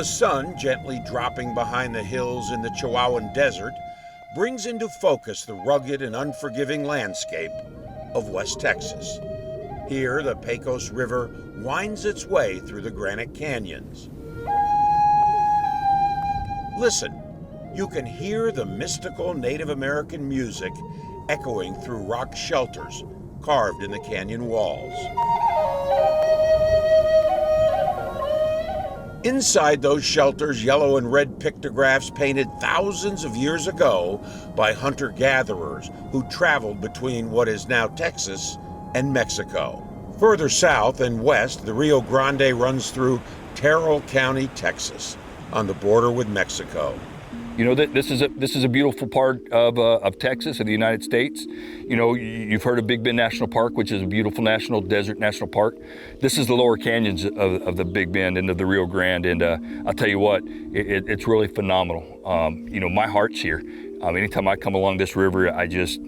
The sun, gently dropping behind the hills in the Chihuahuan Desert, brings into focus the rugged and unforgiving landscape of West Texas. Here, the Pecos River winds its way through the granite canyons. Listen, you can hear the mystical Native American music echoing through rock shelters carved in the canyon walls. Inside those shelters, yellow and red pictographs painted thousands of years ago by hunter-gatherers who traveled between what is now Texas and Mexico. Further south and west, the Rio Grande runs through Terrell County, Texas, on the border with Mexico. You know, this is a beautiful part of Texas, of the United States. You know, you've heard of Big Bend National Park, which is a beautiful desert national park. This is the lower canyons of the Big Bend and of the Rio Grande, and I'll tell you what, it's really phenomenal. You know, my heart's here. Anytime I come along this river, I just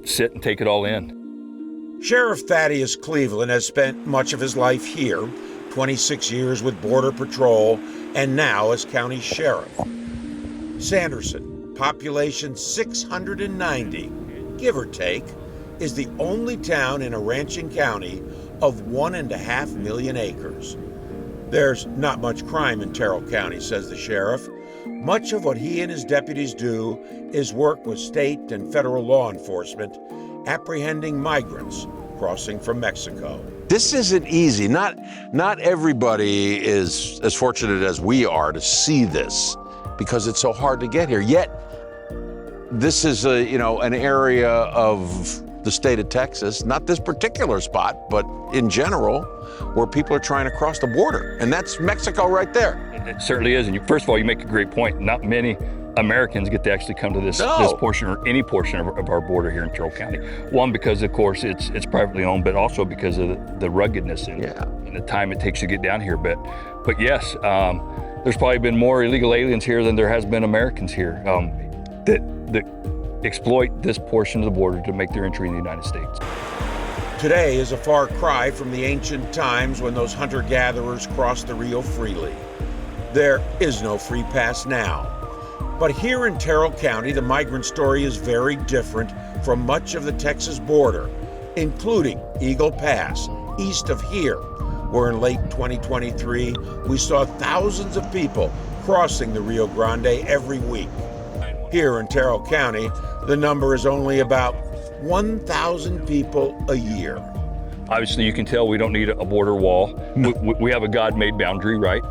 sit and take it all in. Sheriff Thaddeus Cleveland has spent much of his life here, 26 years with Border Patrol, and now as county sheriff. Sanderson, population 690, give or take, is the only town in a ranching county of 1.5 million acres. There's not much crime in Terrell County, says the sheriff. Much of what he and his deputies do is work with state and federal law enforcement, apprehending migrants crossing from Mexico. This isn't easy. Not everybody is as fortunate as we are to see this because it's so hard to get here. Yet, this is an area of the state of Texas, not this particular spot, but in general, where people are trying to cross the border. And that's Mexico right there. It certainly is. And first of all, you make a great point. Not many Americans get to actually come to this portion or any portion of our border here in Terrell County. One, because of course it's privately owned, but also because of the ruggedness and the time it takes to get down here. But yes, there's probably been more illegal aliens here than there has been Americans here that exploit this portion of the border to make their entry in the United States. Today is a far cry from the ancient times when those hunter-gatherers crossed the Rio freely. There is no free pass now. But here in Terrell County, the migrant story is very different from much of the Texas border, including Eagle Pass, east of here, where in late 2023, we saw thousands of people crossing the Rio Grande every week. Here in Terrell County, the number is only about 1,000 people a year. Obviously, you can tell we don't need a border wall. We have a God-made boundary, right?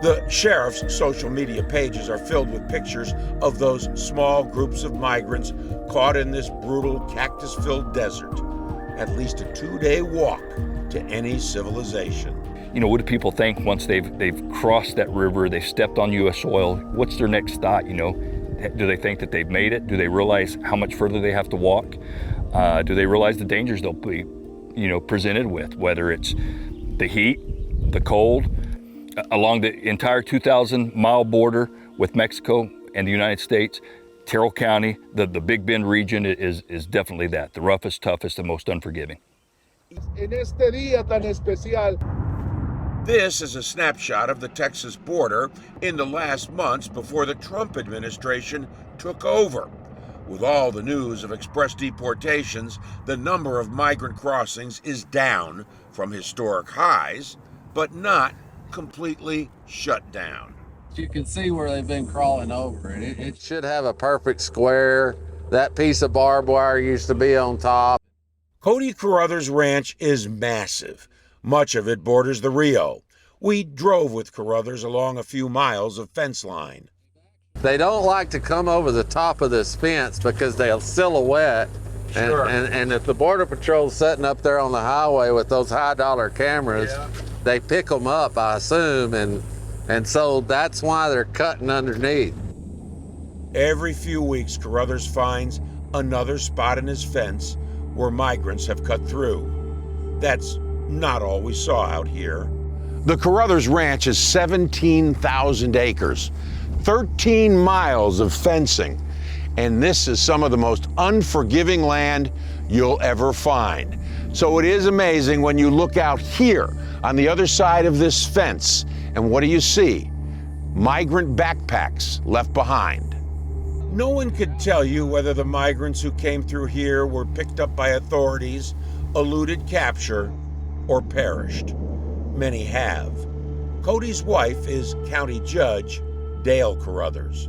The sheriff's social media pages are filled with pictures of those small groups of migrants caught in this brutal cactus-filled desert. At least a 2-day walk to any civilization. You know, what do people think once they've crossed that river, they've stepped on U.S. soil? What's their next thought, you know? Do they think that they've made it? Do they realize how much further they have to walk? Do they realize the dangers they'll be, presented with, whether it's the heat, the cold, along the entire 2,000-mile border with Mexico and the United States? Terrell County, the Big Bend region is definitely that, the roughest, toughest, and most unforgiving. This is a snapshot of the Texas border in the last months before the Trump administration took over. With all the news of express deportations, the number of migrant crossings is down from historic highs, but not completely shut down. You can see where they've been crawling over it. It should have a perfect square. That piece of barbed wire used to be on top. Cody Carruthers Ranch is massive. Much of it borders the Rio. We drove with Carruthers along a few miles of fence line. They don't like to come over the top of this fence because they'll silhouette. Sure. And if the Border Patrol's sitting up there on the highway with those high-dollar cameras, they pick them up, I assume, and so that's why they're cutting underneath. Every few weeks, Carruthers finds another spot in his fence where migrants have cut through. That's not all we saw out here. The Carruthers Ranch is 17,000 acres, 13 miles of fencing, and this is some of the most unforgiving land you'll ever find. So it is amazing when you look out here on the other side of this fence And what do you see? Migrant backpacks left behind. No one could tell you whether the migrants who came through here were picked up by authorities, eluded capture, or perished. Many have. Cody's wife is County Judge Dale Carruthers.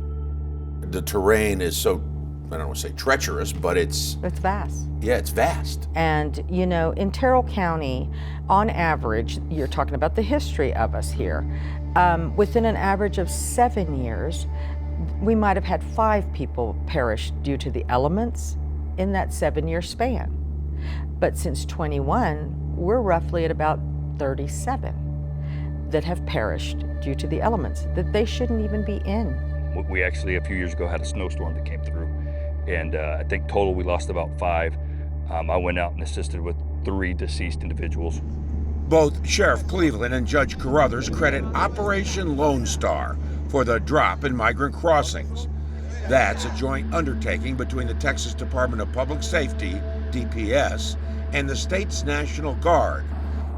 The terrain is so, I don't want to say treacherous, but it's vast. Yeah, it's vast. And, you know, in Terrell County, on average, you're talking about the history of us here, within an average of 7 years, we might have had 5 people perish due to the elements in that 7-year span. But since 21, we're roughly at about 37 that have perished due to the elements that they shouldn't even be in. We actually, a few years ago, had a snowstorm that came through, and I think total we lost about 5. I went out and assisted with 3 deceased individuals. Both Sheriff Cleveland and Judge Carruthers credit Operation Lone Star for the drop in migrant crossings. That's a joint undertaking between the Texas Department of Public Safety, DPS, and the state's National Guard.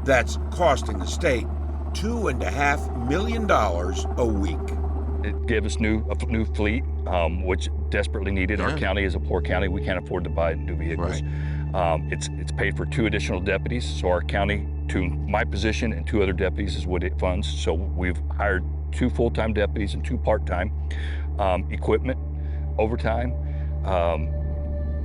That's costing the state $2.5 million a week. It gave us a new fleet, which desperately needed. Yeah. Our county is a poor county. We can't afford to buy new vehicles. Right. It's paid for 2 additional deputies. So our county, to my position and 2 other deputies is what it funds. So we've hired 2 full-time deputies and 2 part-time. Equipment, overtime,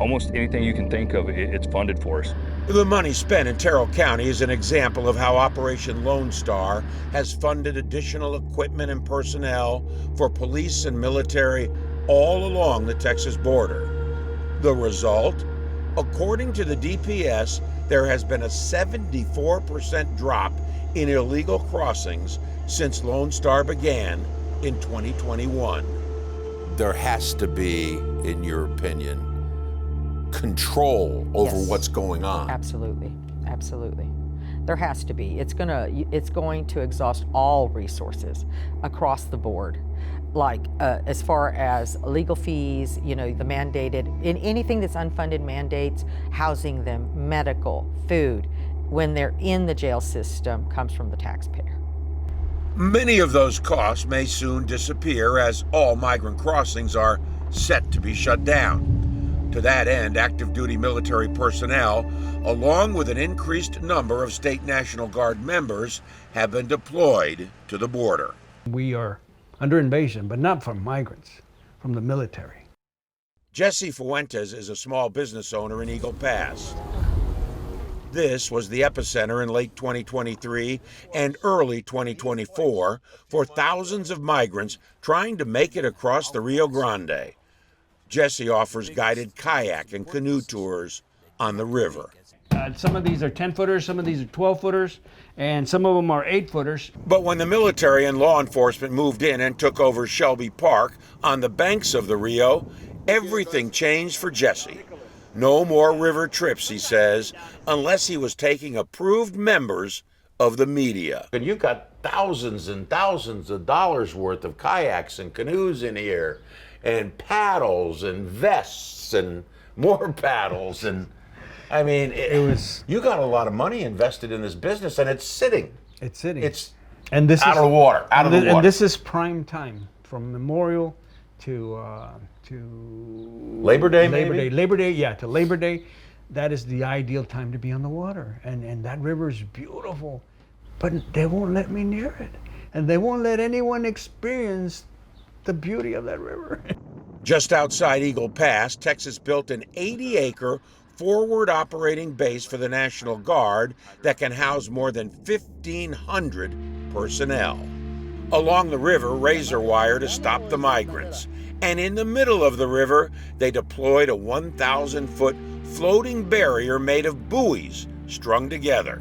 almost anything you can think of, it's funded for us. The money spent in Terrell County is an example of how Operation Lone Star has funded additional equipment and personnel for police and military all along the Texas border. The result? According to the DPS, there has been a 74% drop in illegal crossings since Lone Star began in 2021. There has to be, in your opinion, control over Yes. what's going on. Absolutely, absolutely. There has to be. It's going to exhaust all resources across the board. Like as far as legal fees, you know, the mandated, in anything that's unfunded mandates, housing them, medical, food, when they're in the jail system, comes from the taxpayer. Many of those costs may soon disappear as all migrant crossings are set to be shut down. To that end, active duty military personnel, along with an increased number of state National Guard members, have been deployed to the border. We are under invasion, but not from migrants, from the military. Jesse Fuentes is a small business owner in Eagle Pass. This was the epicenter in late 2023 and early 2024 for thousands of migrants trying to make it across the Rio Grande. Jesse offers guided kayak and canoe tours on the river. Some of these are 10-footers, some of these are 12-footers, and some of them are 8-footers. But when the military and law enforcement moved in and took over Shelby Park on the banks of the Rio, everything changed for Jesse. No more river trips, he says, unless he was taking approved members of the media. And you've got thousands and thousands of dollars worth of kayaks and canoes in here, and paddles and vests and more paddles, and I mean, you got a lot of money invested in this business, and it's sitting. It's sitting. It's and this out is, of the water, out of the water. And this is prime time, from Memorial to Labor Day, Labor Day, yeah, to Labor Day. That is the ideal time to be on the water, and that river is beautiful, but they won't let me near it, and they won't let anyone experience the beauty of that river. Just outside Eagle Pass, Texas built an 80-acre forward operating base for the National Guard that can house more than 1,500 personnel. Along the river, razor wire to stop the migrants. And in the middle of the river, they deployed a 1,000-foot floating barrier made of buoys strung together.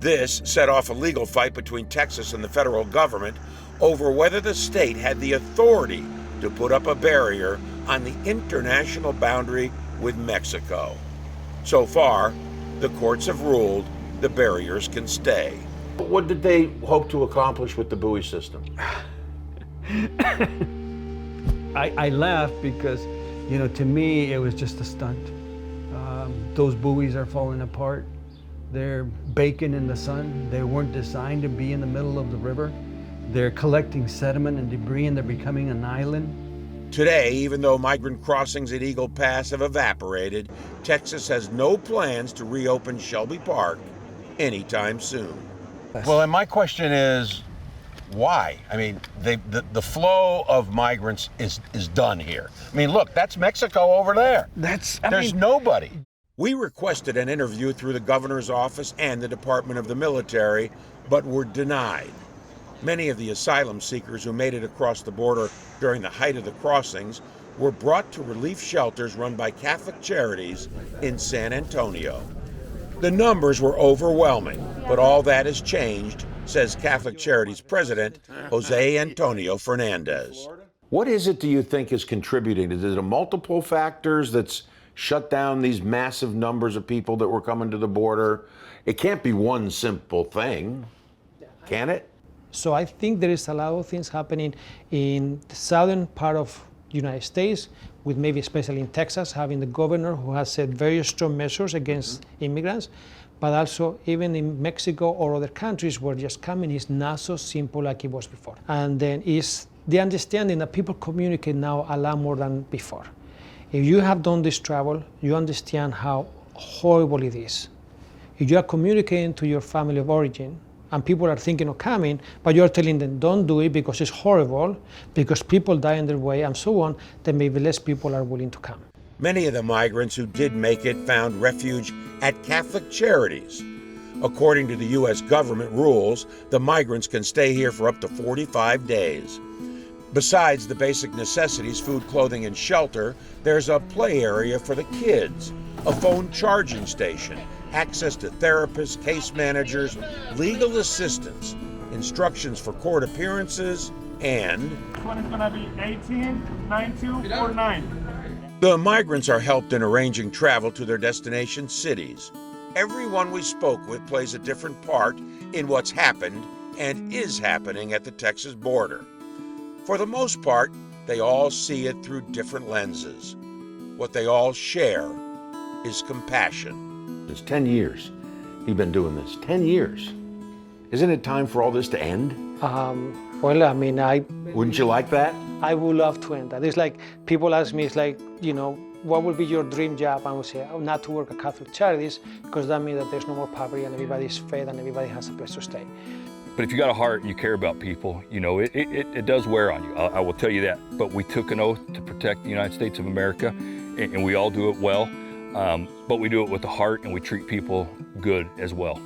This set off a legal fight between Texas and the federal government over whether the state had the authority to put up a barrier on the international boundary with Mexico. So far, the courts have ruled the barriers can stay. What did they hope to accomplish with the buoy system? I laugh because, you know, to me, it was just a stunt. Those buoys are falling apart. They're baking in the sun. They weren't designed to be in the middle of the river. They're collecting sediment and debris and they're becoming an island. Today, even though migrant crossings at Eagle Pass have evaporated, Texas has no plans to reopen Shelby Park anytime soon. Well, and my question is, why? I mean, the flow of migrants is done here. I mean, look, that's Mexico over there. There's nobody. We requested an interview through the governor's office and the Department of the Military, but were denied. Many of the asylum seekers who made it across the border during the height of the crossings were brought to relief shelters run by Catholic Charities in San Antonio. The numbers were overwhelming, but all that has changed, says Catholic Charities President Jose Antonio Fernandez. What is it, do you think, is contributing? Is it a multiple factors that's shut down these massive numbers of people that were coming to the border? It can't be one simple thing, can it? So I think there is a lot of things happening in the southern part of the United States, with maybe especially in Texas, having the governor who has set very strong measures against immigrants, but also even in Mexico or other countries where just coming is not so simple like it was before. And then is the understanding that people communicate now a lot more than before. If you have done this travel, you understand how horrible it is. If you are communicating to your family of origin, and people are thinking of coming, but you're telling them don't do it because it's horrible, because people die on their way and so on, then maybe less people are willing to come. Many of the migrants who did make it found refuge at Catholic Charities. According to the U.S. government rules, the migrants can stay here for up to 45 days. Besides the basic necessities, food, clothing, and shelter, there's a play area for the kids, a phone charging station, access to therapists, case managers, legal assistance, instructions for court appearances, and this one is going to be 189249. The migrants are helped in arranging travel to their destination cities. Everyone we spoke with plays a different part in what's happened and is happening at the Texas border. For the most part, they all see it through different lenses. What they all share is compassion. It's 10 years you've been doing this. 10 years. Isn't it time for all this to end? Well, I mean, Wouldn't you like that? I would love to end that. It's like, people ask me, it's like, you know, what would be your dream job? I would say, oh, not to work at Catholic Charities, because that means that there's no more poverty and everybody's fed and everybody has a place to stay. But if you got a heart and you care about people, you know, it does wear on you. I will tell you that. But we took an oath to protect the United States of America, and we all do it well. But we do it with a heart, and we treat people good as well.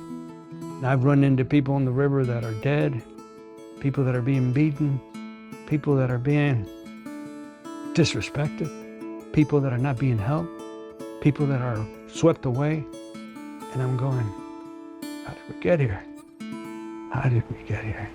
I've run into people on the river that are dead, people that are being beaten, people that are being disrespected, people that are not being helped, people that are swept away. And I'm going, how did we get here? How did we get here?